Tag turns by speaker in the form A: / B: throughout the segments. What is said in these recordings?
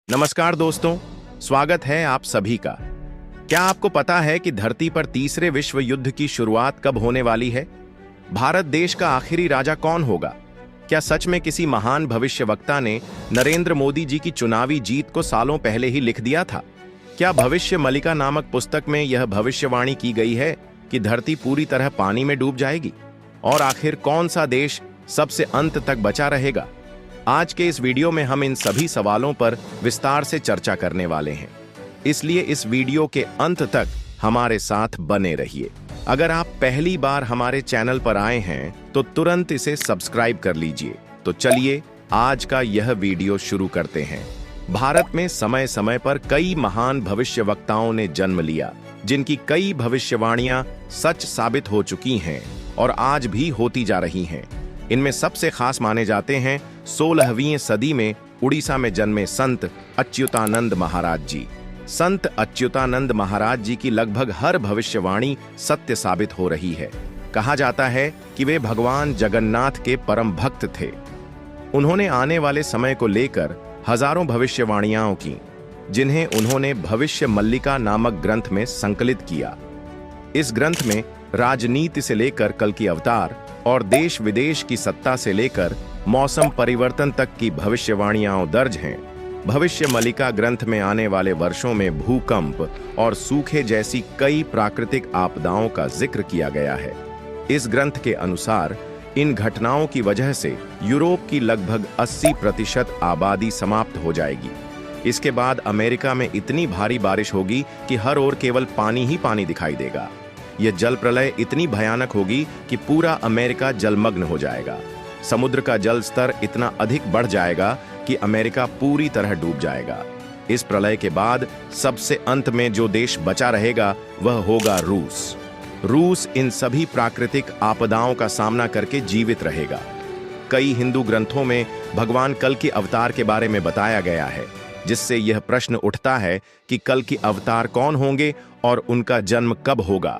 A: नमस्कार दोस्तों, स्वागत है आप सभी का। क्या आपको पता है कि धरती पर तीसरे विश्व युद्ध की शुरुआत कब होने वाली है? भारत देश का आखिरी राजा कौन होगा? क्या सच में किसी महान भविष्यवक्ता ने नरेंद्र मोदी जी की चुनावी जीत को सालों पहले ही लिख दिया था? क्या भविष्य मल्लिका नामक पुस्तक में यह भविष्यवाणी की गई है कि धरती पूरी तरह पानी में डूब जाएगी? और आखिर कौन सा देश सबसे अंत तक बचा रहेगा? आज के इस वीडियो में हम इन सभी सवालों पर विस्तार से चर्चा करने वाले हैं, इसलिए इस वीडियो के अंत तक हमारे साथ बने रहिए। अगर आप पहली बार हमारे चैनल पर आए हैं तो तुरंत इसे सब्सक्राइब कर लीजिए। तो चलिए आज का यह वीडियो शुरू करते हैं। भारत में समय समय पर कई महान भविष्यवक्ताओं ने जन्म लिया, जिनकी कई भविष्यवाणियां सच साबित हो चुकी हैं और आज भी होती जा रही हैं। इनमें सबसे खास माने जाते हैं 16वीं सदी में उड़ीसा में जन्मे संत अच्युतानंद महाराज जी। संत अच्युतानंद महाराज जी की लगभग हर भविष्यवाणी सत्य साबित हो रही है। कहा जाता है कि वे भगवान जगन्नाथ के परम भक्त थे। उन्होंने आने वाले समय को लेकर हजारों भविष्यवाणियां की, जिन्हें उन्होंने भविष्य मल्लिका नामक ग्रंथ में संकलित किया। इस ग्रंथ में राजनीति से लेकर कल की अवतार और देश विदेश की सत्ता से लेकर मौसम परिवर्तन तक की भविष्यवाणियां दर्ज हैं। भविष्य मल्लिका ग्रंथ में आने वाले वर्षों में भूकंप और सूखे जैसी कई प्राकृतिक आपदाओं का जिक्र किया गया है। इस ग्रंथ के अनुसार इन घटनाओं की वजह से यूरोप की लगभग 80% आबादी समाप्त हो जाएगी। इसके बाद अमेरिका में इतनी भारी बारिश होगी कि हर ओर केवल पानी ही पानी दिखाई देगा। यह जल प्रलय इतनी भयानक होगी कि पूरा अमेरिका जलमग्न हो जाएगा। समुद्र का जल स्तर इतना अधिक बढ़ जाएगा कि अमेरिका पूरी तरह डूब जाएगा। इस प्रलय के बाद सबसे अंत में जो देश बचा रहेगा वह होगा रूस। रूस इन सभी प्राकृतिक आपदाओं का सामना करके जीवित रहेगा। कई हिंदू ग्रंथों में भगवान कल की अवतार के बारे में बताया गया है, जिससे यह प्रश्न उठता है कि कल की अवतार कौन होंगे और उनका जन्म कब होगा।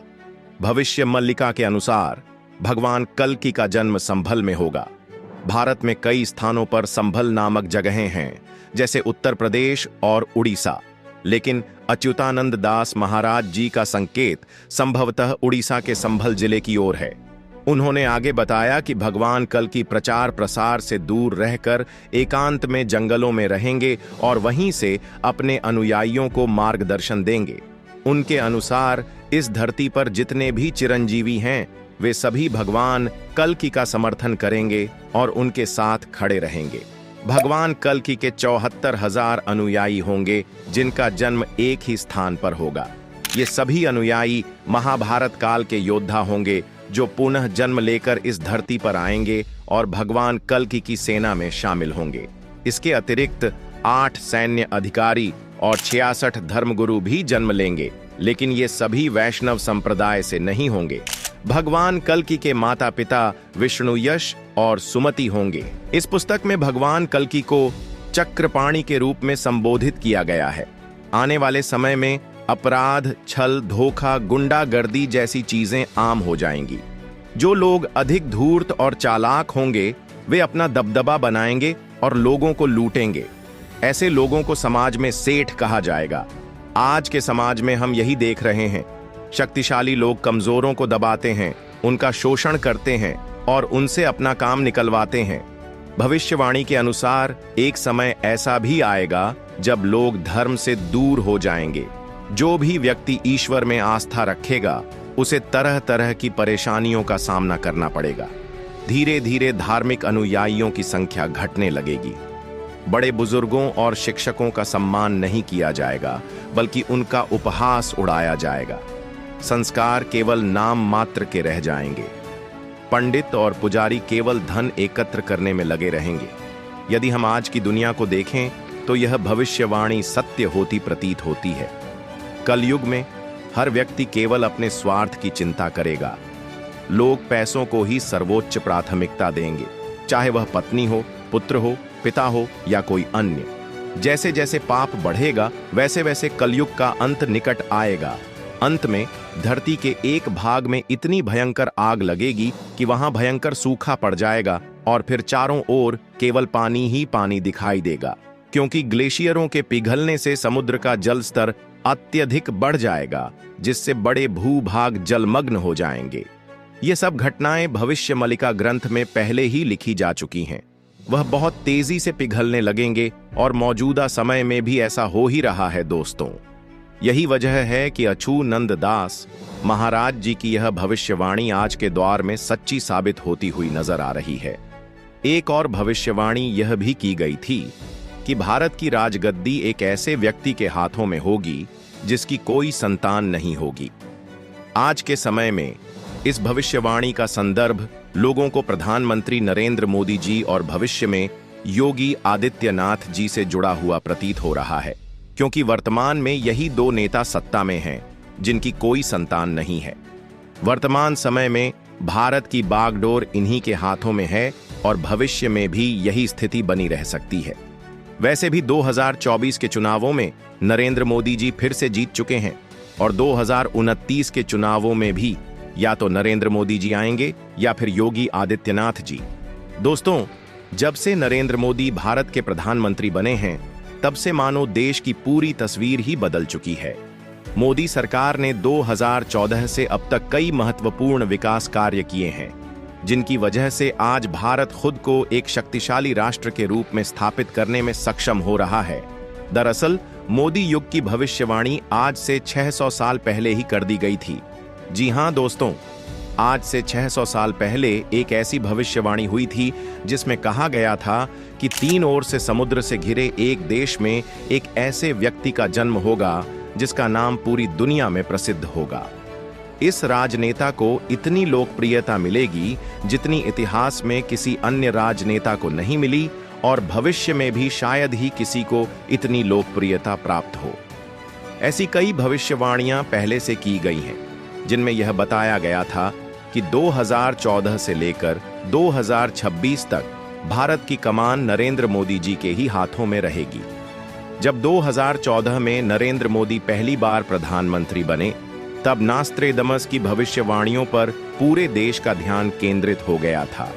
A: भविष्य मल्लिका के अनुसार भगवान कल्कि का जन्म संभल में होगा। भारत में कई स्थानों पर संभल नामक जगहें हैं, जैसे उत्तर प्रदेश और उड़ीसा, लेकिन अच्युतानंद दास महाराज जी का संकेत संभवतः उड़ीसा के संभल जिले की ओर है। उन्होंने आगे बताया कि भगवान कल्कि प्रचार प्रसार से दूर रहकर एकांत में जंगलों में रहेंगे और वहीं से अपने अनुयायियों को मार्गदर्शन देंगे। उनके अनुसार इस धरती पर जितने भी चिरंजीवी हैं वे सभी भगवान कल्कि का समर्थन करेंगे और उनके साथ खड़े रहेंगे। भगवान कल्कि के 74,000 अनुयायी होंगे, जिनका जन्म एक ही स्थान पर होगा। ये सभी अनुयायी महाभारत काल के योद्धा होंगे, जो पुनः जन्म लेकर इस धरती पर आएंगे और भगवान कल्कि की सेना में शामिल होंगे। इसके अतिरिक्त 8 सैन्य अधिकारी और 66 धर्मगुरु भी जन्म लेंगे, लेकिन ये सभी वैष्णव संप्रदाय से नहीं होंगे। भगवान कल्कि के माता पिता विष्णुयश और सुमति होंगे। इस पुस्तक में भगवान कल्कि को चक्रपाणी के रूप में संबोधित किया गया है। आने वाले समय में अपराध, छल, धोखा, गुंडागर्दी जैसी चीजें आम हो जाएंगी। जो लोग अधिक धूर्त और चालाक होंगे वे अपना दबदबा बनाएंगे और लोगों को लूटेंगे। ऐसे लोगों को समाज में सेठ कहा जाएगा। आज के समाज में हम यही देख रहे हैं। शक्तिशाली लोग कमजोरों को दबाते हैं, उनका शोषण करते हैं और उनसे अपना काम निकलवाते हैं। भविष्यवाणी के अनुसार एक समय ऐसा भी आएगा जब लोग धर्म से दूर हो जाएंगे। जो भी व्यक्ति ईश्वर में आस्था रखेगा उसे तरह तरह की परेशानियों का सामना करना पड़ेगा। धीरे धीरे धार्मिक अनुयायियों की संख्या घटने लगेगी। बड़े बुजुर्गों और शिक्षकों का सम्मान नहीं किया जाएगा, बल्कि उनका उपहास उड़ाया जाएगा। संस्कार केवल नाम मात्र के रह जाएंगे। पंडित और पुजारी केवल धन एकत्र करने में लगे रहेंगे। यदि हम आज की दुनिया को देखें तो यह भविष्यवाणी सत्य होती प्रतीत होती है। कलयुग में हर व्यक्ति केवल अपने स्वार्थ की चिंता करेगा। लोग पैसों को ही सर्वोच्च प्राथमिकता देंगे, चाहे वह पत्नी हो, पुत्र हो, पिता हो या कोई अन्य। जैसे जैसे पाप बढ़ेगा वैसे वैसे कलयुग का अंत निकट आएगा। अंत में धरती के एक भाग में इतनी भयंकर आग लगेगी कि वहां भयंकर सूखा पड़ जाएगा और फिर चारों ओर केवल पानी ही पानी दिखाई देगा, क्योंकि ग्लेशियरों के पिघलने से समुद्र का जल स्तर अत्यधिक बढ़ जाएगा, जिससे बड़े भूभाग जलमग्न हो जाएंगे। ये सब घटनाएं भविष्य मलिका ग्रंथ में पहले ही लिखी जा चुकी हैं। वह बहुत तेजी से पिघलने लगेंगे और मौजूदा समय में भी ऐसा हो ही रहा है दोस्तों। यही वजह है कि अछूनंद दास महाराज जी की यह भविष्यवाणी आज के दौर में सच्ची साबित होती हुई नजर आ रही है। एक और भविष्यवाणी यह भी की गई थी कि भारत की राजगद्दी एक ऐसे व्यक्ति के हाथों में होगी जिसकी कोई संतान नहीं होगी। आज के समय में इस भविष्यवाणी का संदर्भ लोगों को प्रधानमंत्री नरेंद्र मोदी जी और भविष्य में योगी आदित्यनाथ जी से जुड़ा हुआ प्रतीत हो रहा है, क्योंकि वर्तमान में यही दो नेता सत्ता में हैं जिनकी कोई संतान नहीं है। वर्तमान समय में भारत की बागडोर इन्हीं के हाथों में है और भविष्य में भी यही स्थिति बनी रह सकती है। वैसे भी 2024 के चुनावों में नरेंद्र मोदी जी फिर से जीत चुके हैं और 2029 के चुनावों में भी या तो नरेंद्र मोदी जी आएंगे या फिर योगी आदित्यनाथ जी। दोस्तों, जब से नरेंद्र मोदी भारत के प्रधानमंत्री बने हैं, तब से मानो देश की पूरी तस्वीर ही बदल चुकी है। मोदी सरकार ने 2014 से अब तक कई महत्वपूर्ण विकास कार्य किए हैं, जिनकी वजह से आज भारत खुद को एक शक्तिशाली राष्ट्र के रूप में स्थापित करने में सक्षम हो रहा है। दरअसल मोदी युग की भविष्यवाणी आज से 600 साल पहले ही कर दी गई थी। जी हां दोस्तों, आज से 600 साल पहले एक ऐसी भविष्यवाणी हुई थी जिसमें कहा गया था कि 3 ओर से समुद्र से घिरे एक देश में एक ऐसे व्यक्ति का जन्म होगा जिसका नाम पूरी दुनिया में प्रसिद्ध होगा। इस राजनेता को इतनी लोकप्रियता मिलेगी जितनी इतिहास में किसी अन्य राजनेता को नहीं मिली और भविष्य में भी शायद ही किसी को इतनी लोकप्रियता प्राप्त हो। ऐसी कई भविष्यवाणियां पहले से की गई हैं, जिनमें यह बताया गया था कि 2014 से लेकर 2026 तक भारत की कमान नरेंद्र मोदी जी के ही हाथों में रहेगी। जब 2014 में नरेंद्र मोदी पहली बार प्रधानमंत्री बने, तब नास्त्रेदमस की भविष्यवाणियों पर पूरे देश का ध्यान केंद्रित हो गया था।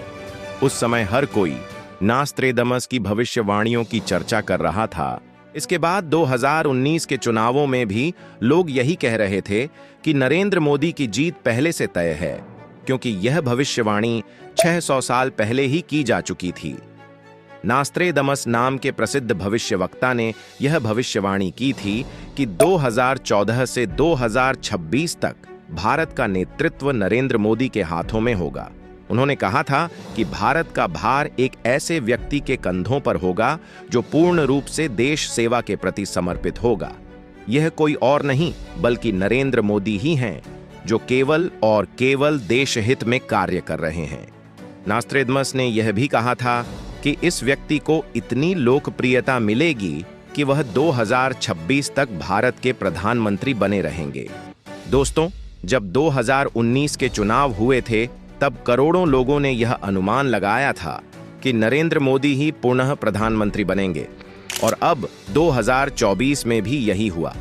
A: उस समय हर कोई नास्त्रेदमस की भविष्यवाणियों की चर्चा कर रहा था। इसके बाद 2019 के चुनावों में भी लोग यही कह रहे थे कि नरेंद्र मोदी की जीत पहले से तय है, क्योंकि यह भविष्यवाणी 600 साल पहले ही की जा चुकी थी। नास्त्रेदमस नाम के प्रसिद्ध भविष्यवक्ता ने यह भविष्यवाणी की थी कि 2014 से 2026 तक भारत का नेतृत्व नरेंद्र मोदी के हाथों में होगा। उन्होंने कहा था कि भारत का भार एक ऐसे व्यक्ति के कंधों पर होगा जो पूर्ण रूप से देश सेवा के प्रति समर्पित होगा। यह कोई और नहीं बल्कि नरेंद्र मोदी ही हैं, जो केवल और केवल देश हित में कार्य कर रहे हैं। नास्त्रेदमस ने यह भी कहा था कि इस व्यक्ति को इतनी लोकप्रियता मिलेगी कि वह 2026 तक भारत के प्रधानमंत्री बने रहेंगे। दोस्तों, जब 2019 के चुनाव हुए थे, तब करोड़ों लोगों ने यह अनुमान लगाया था कि नरेंद्र मोदी ही पुनः प्रधानमंत्री बनेंगे और अब 2024 में भी यही हुआ।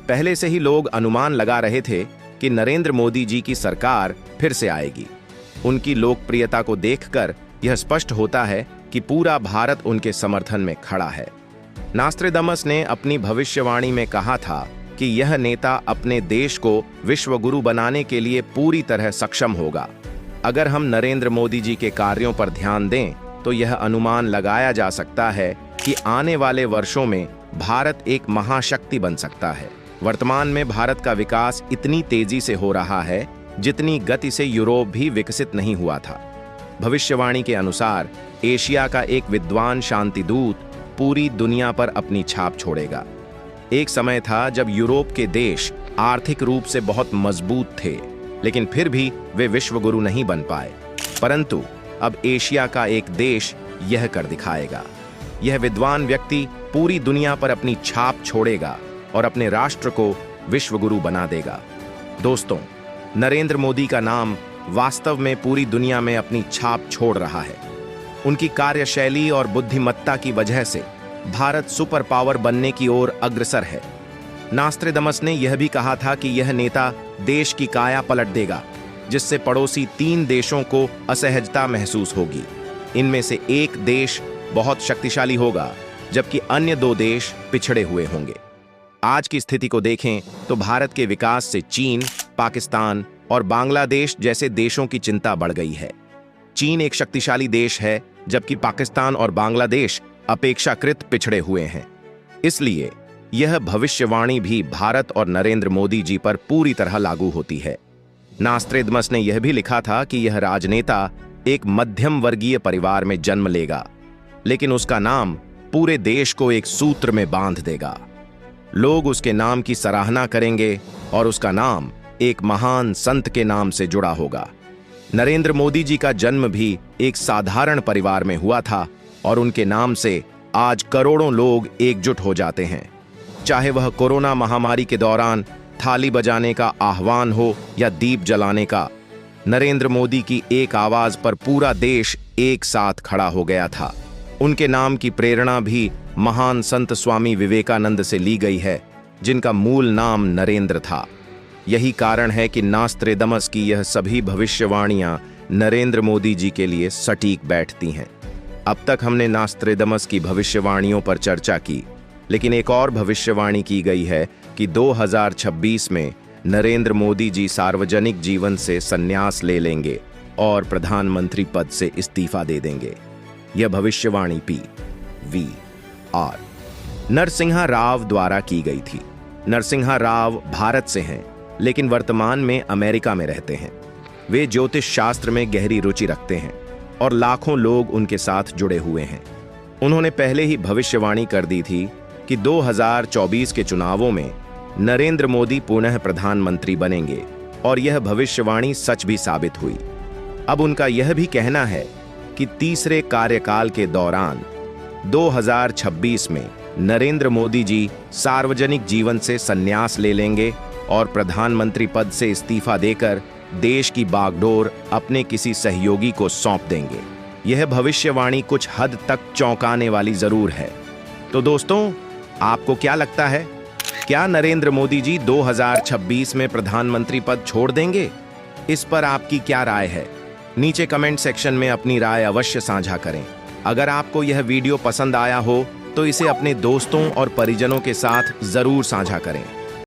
A: पहले से ही लोग अनुमान लगा रहे थे कि नरेंद्र मोदी जी की सरकार फिर से आएगी। उनकी लोकप्रियता को देखकर यह स्पष्ट होता है कि पूरा भारत उनके समर्थन में खड़ा है। नास्त्रेदमस ने अपनी भविष्यवाणी में कहा था कि यह नेता अपने देश को विश्वगुरु बनाने के लिए पूरी तरह सक्षम होगा। अगर हम नरेंद्र मोदी जी के कार्यों पर ध्यान दें तो यह अनुमान लगाया जा सकता है कि आने वाले वर्षों में भारत एक महाशक्ति बन सकता है। वर्तमान में भारत का विकास इतनी तेजी से हो रहा है जितनी गति से यूरोप भी विकसित नहीं हुआ था। भविष्यवाणी के अनुसार एशिया का एक विद्वान शांतिदूत पूरी दुनिया पर अपनी छाप छोड़ेगा। एक समय था जब यूरोप के देश आर्थिक रूप से बहुत मजबूत थे, लेकिन फिर भी वे विश्वगुरु नहीं बन पाए। परंतु अब एशिया का एक देश यह कर दिखाएगा। यह विद्वान व्यक्ति पूरी दुनिया पर अपनी छाप छोड़ेगा और अपने राष्ट्र को विश्वगुरु बना देगा। दोस्तों, नरेंद्र मोदी का नाम वास्तव में पूरी दुनिया में अपनी छाप छोड़ रहा है। उनकी कार्यशैली और बुद्धिमत्ता की वजह से भारत सुपर पावर बनने की ओर अग्रसर है। नास्त्रेदमस ने यह भी कहा था कि यह नेता देश की काया पलट देगा, जिससे पड़ोसी 3 देशों को असहजता महसूस होगी। इनमें से एक देश बहुत शक्तिशाली होगा जबकि अन्य 2 देश पिछड़े हुए होंगे। आज की स्थिति को देखें तो भारत के विकास से चीन, पाकिस्तान और बांग्लादेश जैसे देशों की चिंता बढ़ गई है। चीन एक शक्तिशाली देश है, जबकि पाकिस्तान और बांग्लादेश अपेक्षाकृत पिछड़े हुए हैं। इसलिए यह भविष्यवाणी भी भारत और नरेंद्र मोदी जी पर पूरी तरह लागू होती है। नास्त्रेदमस ने यह भी लिखा था कि यह राजनेता एक मध्यम वर्गीय परिवार में जन्म लेगा, लेकिन उसका नाम पूरे देश को एक सूत्र में बांध देगा। लोग उसके नाम की सराहना करेंगे और उसका नाम एक महान संत के नाम से जुड़ा होगा। नरेंद्र मोदी जी का जन्म भी एक साधारण परिवार में हुआ था और उनके नाम से आज करोड़ों लोग एकजुट हो जाते हैं। चाहे वह कोरोना महामारी के दौरान थाली बजाने का आह्वान हो या दीप जलाने का, नरेंद्र मोदी की एक आवाज पर पूरा देश एक साथ खड़ा हो गया था। उनके नाम की प्रेरणा भी महान संत स्वामी विवेकानंद से ली गई है, जिनका मूल नाम नरेंद्र था। यही कारण है कि नास्त्रेदमस की यह सभी भविष्यवाणियां नरेंद्र मोदी जी के लिए सटीक बैठती हैं। अब तक हमने नास्त्रेदमस की भविष्यवाणियों पर चर्चा की, लेकिन एक और भविष्यवाणी की गई है कि 2026 में नरेंद्र मोदी जी सार्वजनिक जीवन से संन्यास ले लेंगे और प्रधानमंत्री पद से इस्तीफा दे देंगे। यह भविष्यवाणी PVR नरसिम्हा राव द्वारा की गई थी। नरसिम्हा राव भारत से हैं, लेकिन वर्तमान में अमेरिका में रहते हैं। वे ज्योतिष शास्त्र में गहरी रुचि रखते हैं और लाखों लोग उनके साथ जुड़े हुए हैं। उन्होंने पहले ही भविष्यवाणी कर दी थी कि 2024 के चुनावों में नरेंद्र मोदी पुनः प्रधानमंत्री बनेंगे, और यह भविष्यवाणी सच भी साबित हुई। अब उनका यह भी कहना है कि तीसरे कार्यकाल के दौरान 2026 में नरेंद्र मोदी जी सार्वजनिक जीवन से संन्यास ले लेंगे और प्रधानमंत्री पद से इस्तीफा देकर देश की बागडोर अपने किसी सहयोगी को सौंप देंगे। यह भविष्यवाणी कुछ हद तक चौंकाने वाली जरूर है। तो दोस्तों, आपको क्या लगता है? क्या नरेंद्र मोदी जी 2026 में प्रधानमंत्री पद छोड़ देंगे? इस पर आपकी क्या राय है? नीचे कमेंट सेक्शन में अपनी राय अवश्य साझा करें। अगर आपको यह वीडियो पसंद आया हो तो इसे अपने दोस्तों और परिजनों के साथ जरूर साझा करें।